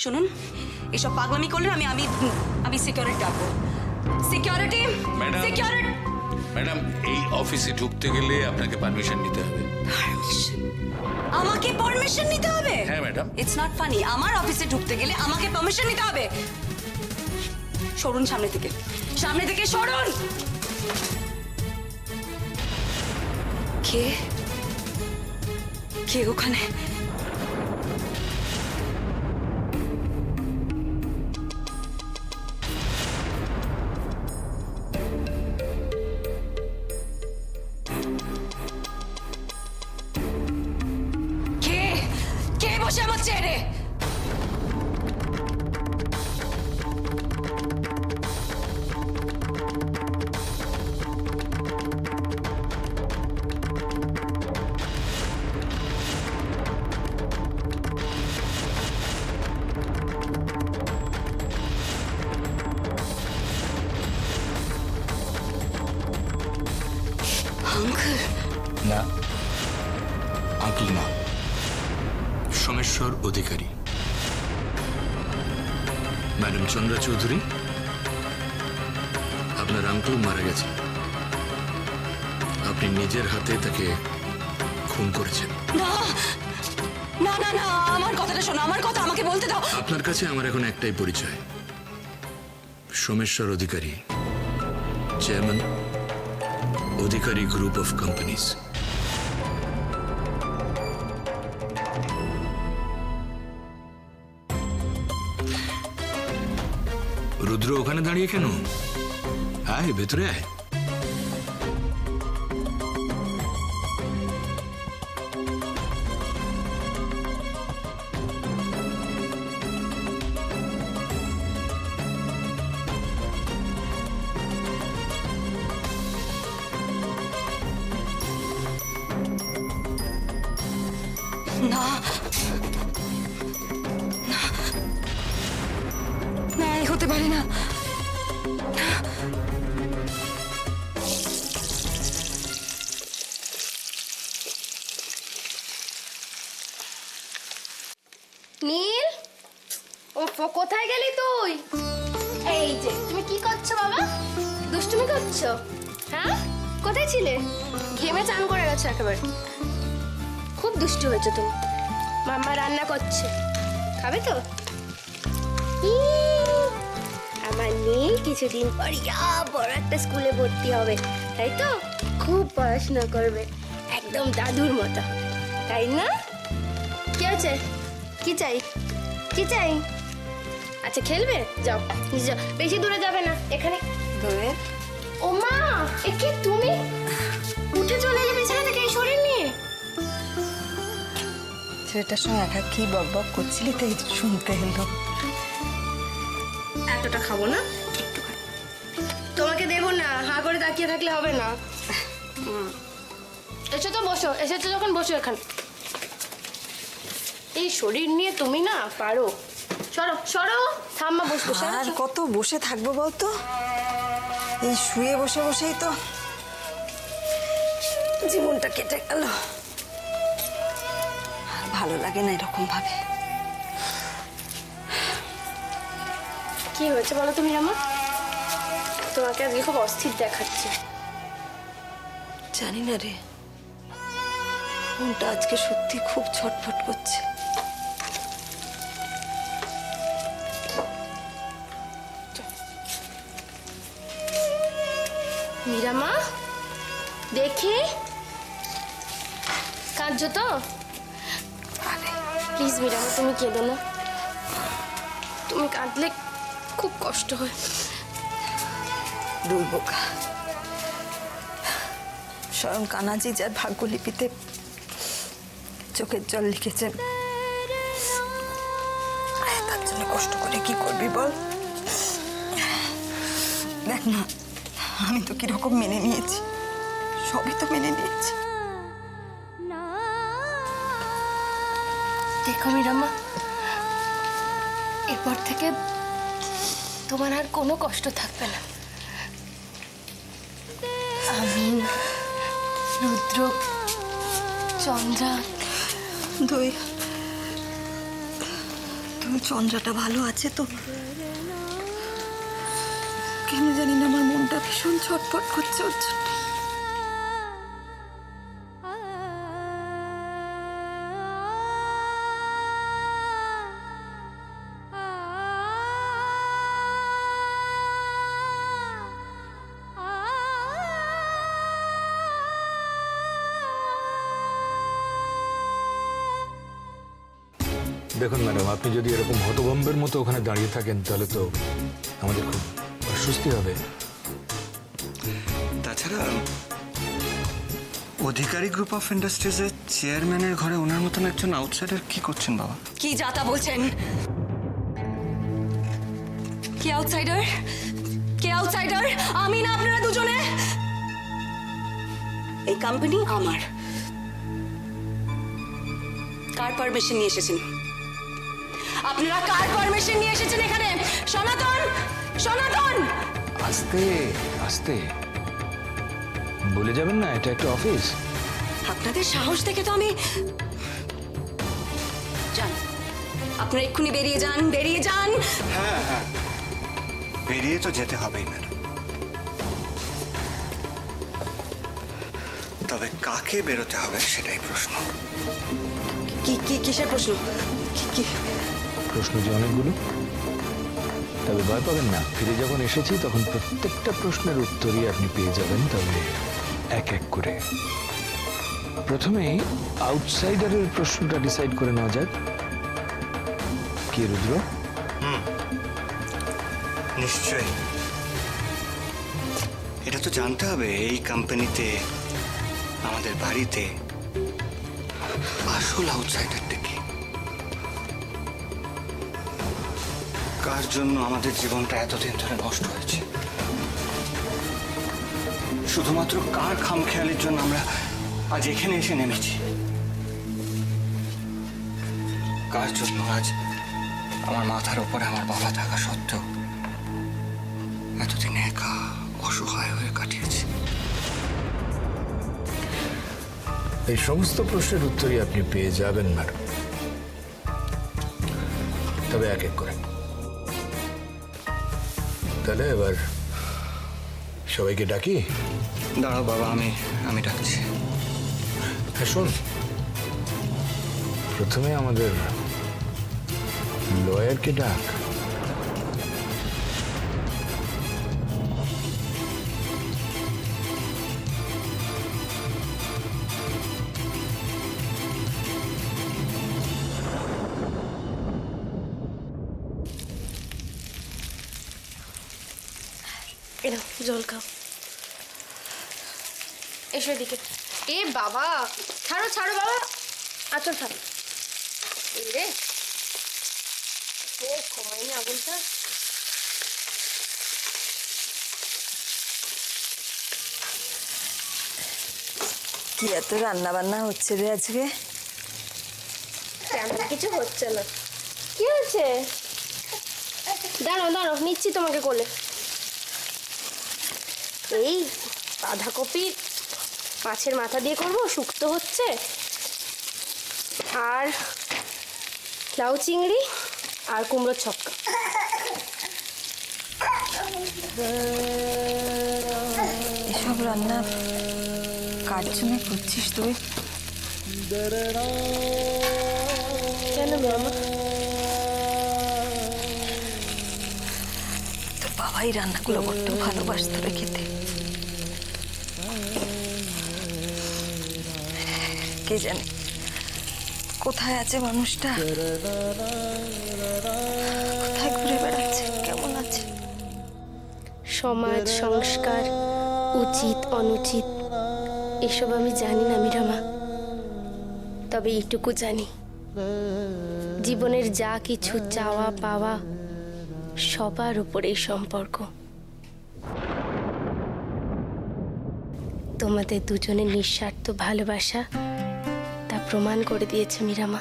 শুনুন, এসব পাগলামি করলে আমি আমি আমি সিকিউরিটি ডাকবো। Security, security. ম্যাডাম, এই অফিসে ঢুকতে গেলে আপনাকে পারমিশন নিতে হবে। পারমিশন? আমাকে পারমিশন নিতে হবে? হ্যাঁ ম্যাডাম। It's not funny. আমার অফিসে ঢুকতে গেলে আমাকে পারমিশন নিতে হবে। সরুন সামনে থেকে, সামনে থেকে সরুন। কে কে ওখানে? কে কে বসে আমার চেয়ারে? আঙ্কেল? না, আঙ্কেল না, সোমেশ্বর অধিকারী। ম্যাডাম চন্দ্রা চৌধুরী, আপনার আঙ্কেল মারা গেছে। আপনি নিজের হাতে তাকে খুন করেছেন। না না না না, আমার কথাটা শোনো, আমার কথা আমাকে বলতে দাও। আপনার কাছে আমার এখন একটাই পরিচয়, Someshwar Adhikari, chairman, Adhikari group of companies. Rudra ওখানে দাঁড়িয়ে কেন? আয় ভেতরে আয়। না না না, এই হতে পারে না। নীল, কোথায় গেলি তুই? এই যে তুমি কি করছো বাবা? দুষ্টুমি করছো? হ্যাঁ, কোথায় ছিলে? ঘেমে চান করে গেছো একেবারে। খুব দুষ্টু হয়েছো তুমি। মাম্মা রান্না করছে, খাবে তো? আমার নীল কিছুদিন পর বড় একটা স্কুলে ভর্তি হবে, তাই তো? খুব পড়াশোনা করবে, একদম দাদুর মতো, তাই না? কি আছে? কি চাই? কি চাই? আচ্ছা খেলবে, যাও যাও, বেশি দূরে যাবে না, এখানে। ও মা, এ কি তুমি? উঠে চলে এলে বিছানা থেকে এই শরীর নিয়ে? ছেলেটার সঙ্গে একা কি বক বক করছিলি তাই শুনতে এলো। এতটা খাবো না, একটু খাই। তোমাকে দেবো না, হা করে তাকিয়ে থাকলে হবে না। এসো তো বসো, এসেছো যখন বসো এখানে। এই শরীর নিয়ে তুমি না পারো। সরো সরো, ঠাম্মা বসবো। আর কত বসে থাকবো বলতো? এই শুয়ে বসে বসেই তো জীবনটা কেটে গেল। আর ভালো লাগে না এরকম ভাবে। কি হয়েছে বলো তুমি রামা? তোমাকে আজকে খুব অস্থির দেখাচ্ছে। জানি না রে, মনটা আজকে সত্যি খুব ছটফট করছে। মীরামা, দেখি কাঁদছো তো? প্লিজ মীরামা, তুমি কেঁদো না। তুমি কাঁদলে খুব কষ্ট হয়। দুই বোকা, স্বয়ং কানাজি যার ভাগ্যলিপিতে চোখের জল লিখেছেন, তার জন্য কষ্ট করে কি করবি বল? দেখ না, আমি তো কিরকম মেনে নিয়েছি, সবই তো মেনে নিয়েছি। দেখো মীরামা, এরপর থেকে তোমার আর কোনো কষ্ট থাকবে না। আমি, রুদ্র, চন্দ্রা, তুই চন্দ্রাটা ভালো আছে তো? কেন জানি না আমার মনটা ভীষণ ছটফট করছে ওর জন্য। দেখুন ম্যাডাম, আপনি যদি এরকম হতভম্বের মতো ওখানে দাঁড়িয়ে থাকেন তাহলে তো আমাদের খুব অস্বস্তি হবে। তাছাড়া অধিকারী গ্রুপ অফ ইন্ডাস্ট্রিজের চেয়ারম্যানের ঘরে ওনার মতন একজন আউটসাইডার কি করছেন বাবা? কি যাতা বলছেন? কে আউটসাইডার? কে আউটসাইডার? আমি না আপনারা দুজনে? এই কোম্পানি আমার। কার পারমিশন নিয়ে এসেছেন আপনারা? কার পারমিশন নিয়ে এসেছেন এখানে? সনাতন, সনাতন! আস্তে আস্তে বলে যাবেন না, এটা একটা অফিস। আপনাদের সাহস দেখে তো আমি... যান, আপনারা এক্ষুনি বেরিয়ে যান, বেরিয়ে যান। হ্যাঁ হ্যাঁ, বেরিয়ে তো যেতে হবেই ম্যাডাম। তবে কাকে বেরোতে হবে সেটাই প্রশ্ন। কিসের প্রশ্ন? প্রশ্ন যে অনেকগুলো, তবে ভয় পাবেন না। ফিরে যখন এসেছি তখন প্রত্যেকটা প্রশ্নের উত্তরই আপনি পেয়ে যাবেন, তবে এক এক করে। প্রথমে আউটসাইডারের প্রশ্নটা ডিসাইড করে নেওয়া যাক। কি রুদ্র? নিশ্চয়ই। এটা তো জানতে হবে এই কোম্পানিতে, আমাদের বাড়িতে আসল আউটসাইডারটা কি? কার জন্য আমাদের জীবনটা এতদিন ধরে নষ্ট হয়েছে? শুধুমাত্র কার খামখেয়ালির জন্য আমরা আজ এখানে এসে নেমেছি? কার জন্য আজ আমার মাথার উপরে আমার বাবা থাকা সত্ত্বেও এতদিন একা অসহায় হয়ে কাটিয়েছি? এই সমস্ত প্রশ্নের উত্তরই আপনি পেয়ে যাবেন ম্যাডাম, তবে এক এক করে। তাহলে এবার সবাইকে ডাকি। দাঁড়াও বাবা, আমি ডাকছি। হ্যাঁ শোন, প্রথমে আমাদের লয়ারকে ডাক। এরকম জল খাও। এসো এদিকে। এ বাবা, ছাড়ো ছাড়ো বাবা, আচল ছাড়ো। এই রে, ও কমাইনি আগুনটা। কি এত রান্না বান্না হচ্ছে রে আজকে? তেমন কিছু হচ্ছে না। কি হচ্ছে? দাঁড়াও দাঁড়াও, নিচ্ছি তোমাকে কোলে। এই বাঁধাকপি মাছের মাথা দিয়ে করবো, শুক্তো হচ্ছে, আর লাউ চিংড়ি আর কুমড়োর ছক্কা। এসব রান্না কার জন্য করছিস তুই? কেন মামা? তোর বাবাই রান্নাগুলো বড্ড ভালোবাসতো রে খেতে। কে জানে কোথায় আছে মানুষটা, কোথায় ঘুরে বেড়াচ্ছে, কেমন আছে? সমাজ সংস্কার, উচিত অনুচিত এসব আমি জানি না মীরামা, তবে এইটুকু জানি জীবনের যা কিছু চাওয়া পাওয়া সবার উপরেই সম্পর্ক। তোমাদের দুজনের নিঃস্বার্থ ভালোবাসা তা প্রমাণ করে দিয়েছে মীরামা।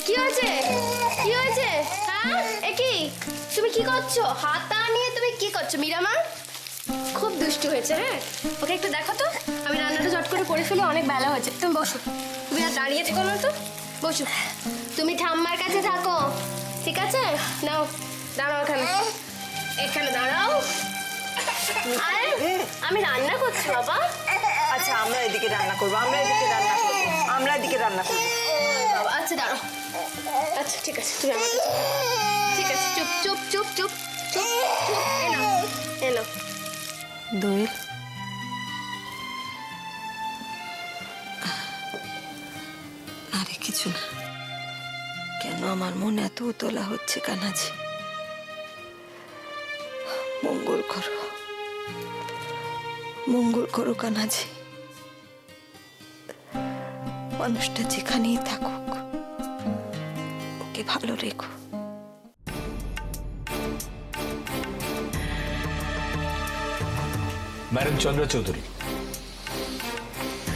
কি হয়েছে? কি হয়েছে? হ্যাঁ, এ কি তুমি কি করছো? হাতা নিয়ে তুমি কি করছো মীরামা? খুব দুষ্টু হয়েছে। হ্যাঁ, ওকে একটু দেখো তো, আমি রান্নাটা চট করে ফেলি, অনেক বেলা হয়েছে। তুমি বসো, তুমি আর দাঁড়িয়ে থেকো না তো, বসো। তুমি ঠাম্মার কাছে থাকো, ঠিক আছে? নাও, দাঁড়াও এখানে, এখানে দাঁড়াও। আরে আমি রান্না করছি বাবা। আচ্ছা আমরা এদিকে রান্না করবো, আমরা এদিকে রান্না করবো, আমরা এদিকে রান্না করবো। বাবা আচ্ছা দাঁড়াও। আচ্ছা ঠিক আছে, তুমি আমার কাছে, ঠিক আছে, চুপ চুপ চুপ চুপ চুপ চুপ, এলো এলো। দোয়েল, আরে কিছু না। কেন আমার মন এত উতলা হচ্ছে কানাজি? মঙ্গল করো, মঙ্গল করো কানাজি। মানুষটা যেখানেই থাকুক ওকে ভালো রেখো। ম্যাডাম চন্দ্রা চৌধুরী,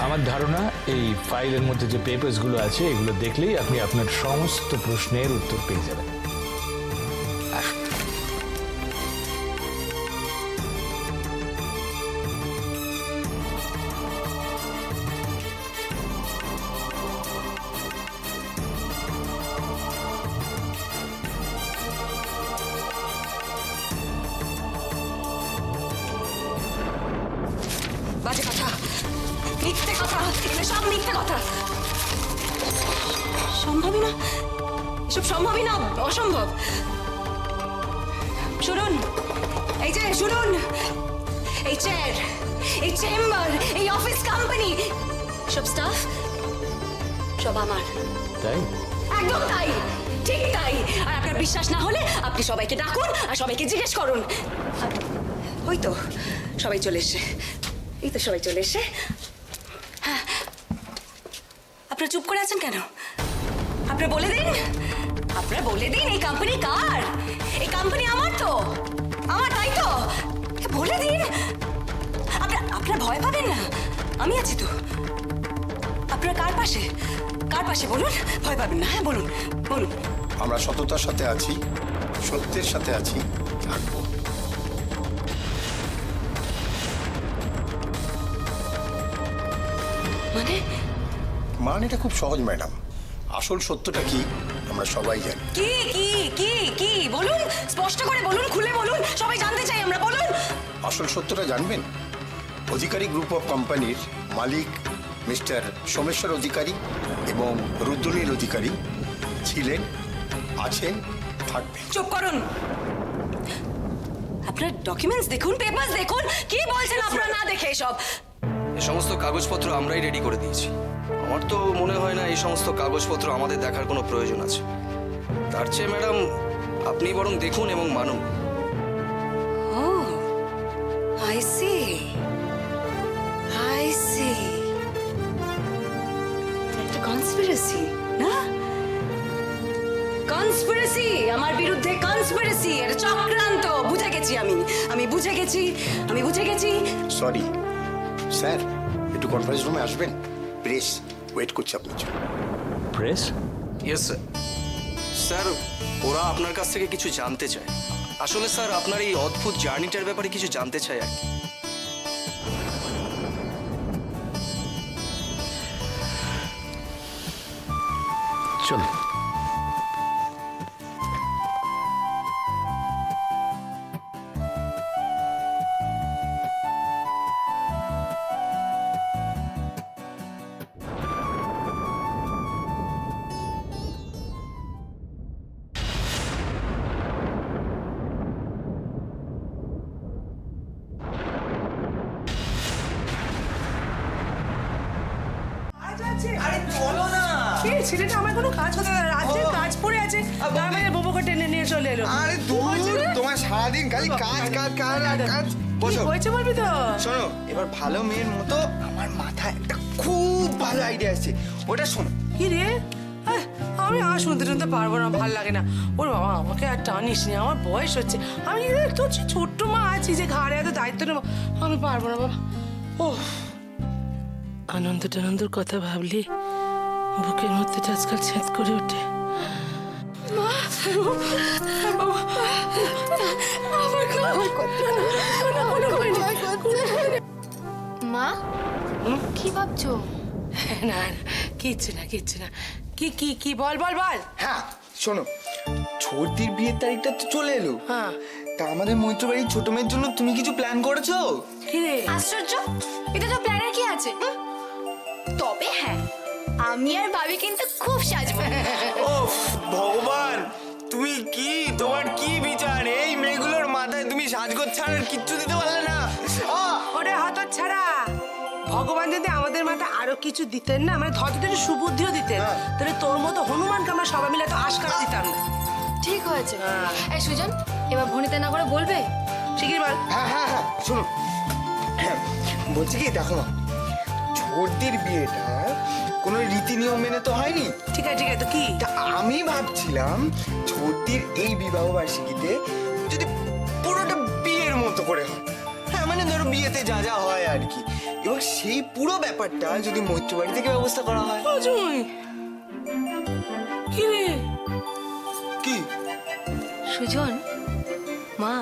আমার ধারণা এই ফাইলের মধ্যে যে পেপারসগুলো আছে এগুলো দেখলেই আপনি আপনার সমস্ত প্রশ্নের উত্তর পেয়ে যাবেন। আসুন। বাজে কথা, মিথ্যে কথা, এগুলো সব মিথ্যে কথা। সম্ভবই না, এসব সম্ভবই না, অসম্ভব। শুনুন, এই যে শুনুন, এই চেয়ার, এই চেম্বার, এই অফিস, কোম্পানি, সব স্টাফ সব আমার। তাই? একদম তাই, ঠিক তাই। আর আপনার বিশ্বাস না হলে আপনি সবাইকে ডাকুন আর সবাইকে জিজ্ঞেস করুন। ওই তো সবাই চলে এসে, এই তো সবাই চলে এসে। হ্যাঁ, আপনারা চুপ করে আছেন কেন? আপনারা বলে দিন, আপনারা বলে দিন এই কোম্পানি কার? এই কোম্পানি আমার তো, আমার, তাই তো? বলে দিন। আপনারা ভয় পাবেন না, আমি আছি তো। আপনারা কার পাশে, কার পাশে বলুন? ভয় পাবেন না, হ্যাঁ বলুন বলুন। আমরা সততার সাথে আছি, সত্যের সাথে আছি, থাকবো। মানেটা খুব সহজ ম্যাডাম। আসল সত্যটা কি আমরা সবাই জানি। কি কি কি কি বলুন, স্পষ্ট করে বলুন, খুলে বলুন, সবাই জানতে চাই আমরা, বলুন। আসল সত্যটা জানবেন? অধিকারী গ্রুপ অফ কোম্পানির মালিক মিস্টার সোমেশ্বর অধিকারী এবং রুদ্রনীল অধিকারী ছিলেন, আছেন, থাকবেন। চুপ করুন। আপনার ডকুমেন্টস দেখুন, পেপারস দেখুন, কি বলছেন আপনারা না দেখে সব? এই সমস্ত কাগজপত্র আমরাই রেডি করে দিয়েছি। আমার তো মনে হয় না এই সমস্ত কাগজপত্র আমাদের দেখার কোনো প্রয়োজন আছে। তার চেয়ে ম্যাডাম আপনি বরং দেখুন এবং মানুন। ও আই সি, আই সি। একটা কনস্পিরেসি না? কনস্পিরেসি, আমার বিরুদ্ধে কনস্পিরেসি, এটা চক্রান্ত। বুঝে গেছি আমি বুঝে গেছি, আমি বুঝে গেছি। সরি স্যার, একটু কনফারেন্স রুমে আসবেন? প্রেস ওয়েট করছে আপনার জন্য। প্রেস? Yes sir. স্যার ওরা আপনার কাছ থেকে কিছু জানতে চায়। আসলে স্যার আপনার এই অদ্ভুত জার্নিটার ব্যাপারে কিছু জানতে চায় আর কি। চলো। এই ছেলেটা আমার কোনো কাজ করতে দেয় না, রাজ্যের কাজ পড়ে আছে, তার মানে বোবোকে টেনে নিয়ে চলে এলো। আরে দূর, তোমার সারাদিন খালি কাজ কাজ কাজ আর কাজ। কি বসো, হয়েছে বলবি তো? শোনো, এবার ভালো মেয়ের মতো আমার মাথায় একটা খুব ভালো আইডিয়া আসছে, ওটা শোনো। কি রে? আমি আর শুনতে শুনতে পারবো না, ভাল লাগে না। ওর বাবা আমাকে আর টানিস নি, আমার বয়স হচ্ছে। আমি তো ছোট্ট মা আছি যে ঘাড়ে এত দায়িত্ব নেবো, আমি পারবো না বাবা। ও আনন্দ টানন্দর কথা ভাবলি বুকের মধ্যে আজকাল ছেদ করে ওঠে। মা কি ভাবছো? না না, কিচ্ছু না কিচ্ছু না কি কি কি বল বল বল। হ্যাঁ শোনো, ছোটদির বিয়ের তারিখটা তো চলে এলো। হ্যাঁ। তা আমাদের মৈত্র বাড়ির ছোট মেয়ের জন্য তুমি কিছু প্ল্যান করেছো? কি রে? আশ্চর্য, এটা তো প্ল্যানের কি আছে? তবে হ্যাঁ, আমি আর ভাবি কিন্তু খুব সাজবো। ওফ ভগবান, তুমি কি, তোমার কি বিচার? এই মেয়েগুলোর মাথায় তুমি সাজগোজ ছাড়া আর কিচ্ছু দিতে পারলে না? ওরে হঠাৎ ছাড়া, ভগবান যদি আমাদের মাথায় আরো কিছু দিতেন না, মানে ধর যদি একটু সুবুদ্ধিও দিতেন, তাহলে তোর মতো হনুমানকে আমরা সবাই মিলে তো আশকারা দিতাম না। ঠিক হয়েছে। এই সুজন, এবার ভনিতে না করে বলবে? ঠিকই বল। হ্যাঁ হ্যাঁ হ্যাঁ শোনো, বলছি কি দেখো না, ছোটদির বিয়েটা কোনো রীতি নিয়ম মেনে তো হয়নি। ঠিক আছে তো কি? তা আমি ভাবছিলাম ছোটদির এই বিবাহ বার্ষিকীতে যদি পুরোটা বিয়ের মতো করে হয়। হ্যাঁ মানে ধরো বিয়েতে যা যা হয় আর কি, এবং সেই পুরো ব্যাপারটা যদি মৈত্র বাড়ি থেকে ব্যবস্থা করা হয়। অজয়, কি রে? কি? সুজন, মা,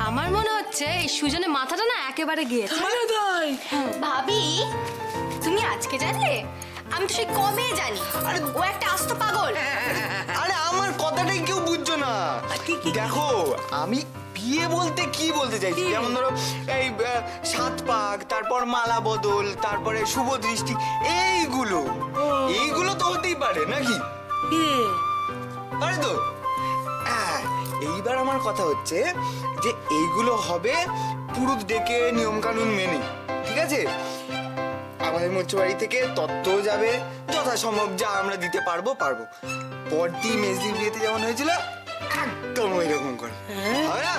আমার মনে হচ্ছে এই সুজনের মাথাটা না একেবারে গিয়েছে। ভালো তাই? ভাবি, তুমি আজকে জানলে? আমি তো সেই কবে জানি। আরে ও একটা আস্ত পাগল। আরে আমার কথাটাই কেউ বুঝছো না। কি, কি? দেখো আমি বিয়ে বলতে কি বলতে চাইছি, যেমন ধরো এই সাত পাক, তারপর মালা বদল, তারপরে শুভ দৃষ্টি, এইগুলো তো হতেই পারে নাকি? কি রে? পারে তো। হ্যাঁ, এইবার আমার কথা হচ্ছে যে এইগুলো হবে পুরুষ ডেকে নিয়ম কানুন মেনে, ঠিক আছে? আমাদের মৈত্র বাড়ি থেকে তত্ত্বও যাবে, যথাসম্ভব যা আমরা দিতে পারবো। পরদি মেজদির বিয়েতে যেমন হয়েছিল একদম ওই রকম করে হবে না?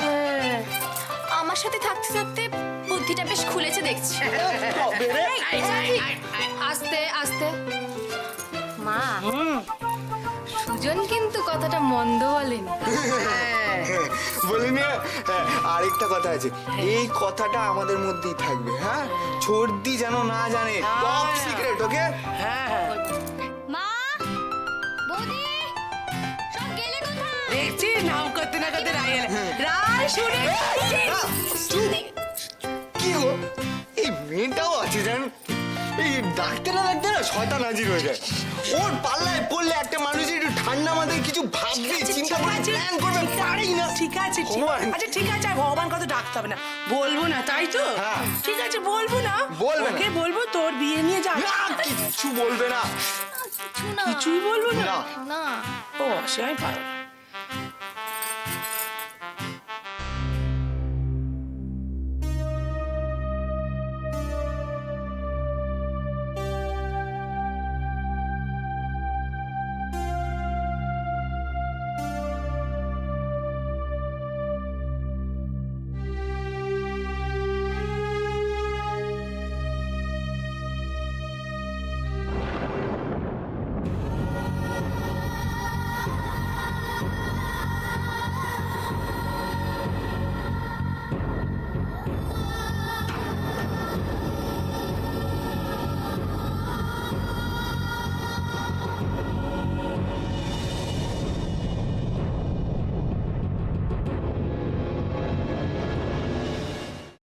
আমার সাথে থাকতে থাকতে বুদ্ধিটা বেশ খুলেছে দেখছি। হবে রে। আস্তে আস্তে। মা, সুজন কিন্তু কথাটা মন্দ বলেনি। বলিনি? হ্যাঁ, আরেকটা কথা আছে, এই কথাটা আমাদের মধ্যেই থাকবে। হ্যাঁ, ছোটদি যেন না জানে, টপ সিক্রেট। ওকে? হ্যাঁ হ্যাঁ, মা, বৌদি, সব গেলে কোথায়? দেখছি নাম করতে না করতে রায় এলে। রায় শুনে চুপ! কি গো, এই মেয়েটাও আছে জান, এই ডাকতে না শয়তান হাজির হয়ে যায়। ওর পাল্লায় পড়লে একটা মানুষ একটু ঠান্ডা মাথায় কিছু ভাববে, চিন্তা করে প্ল্যান করবে, পারেই না। ঠিক আছে ভগবান। আচ্ছা ঠিক আছে, আর ভগবান কত ডাকতে হবে না, বলবো না তাই তো? হ্যাঁ। ঠিক আছে বলবো না, বলবে না। ওকে বলবো তোর বিয়ে নিয়ে যা। না, কিচ্ছু বলবে না। কিছুই বলবো না? না। না। ও সে আমি পারবো না।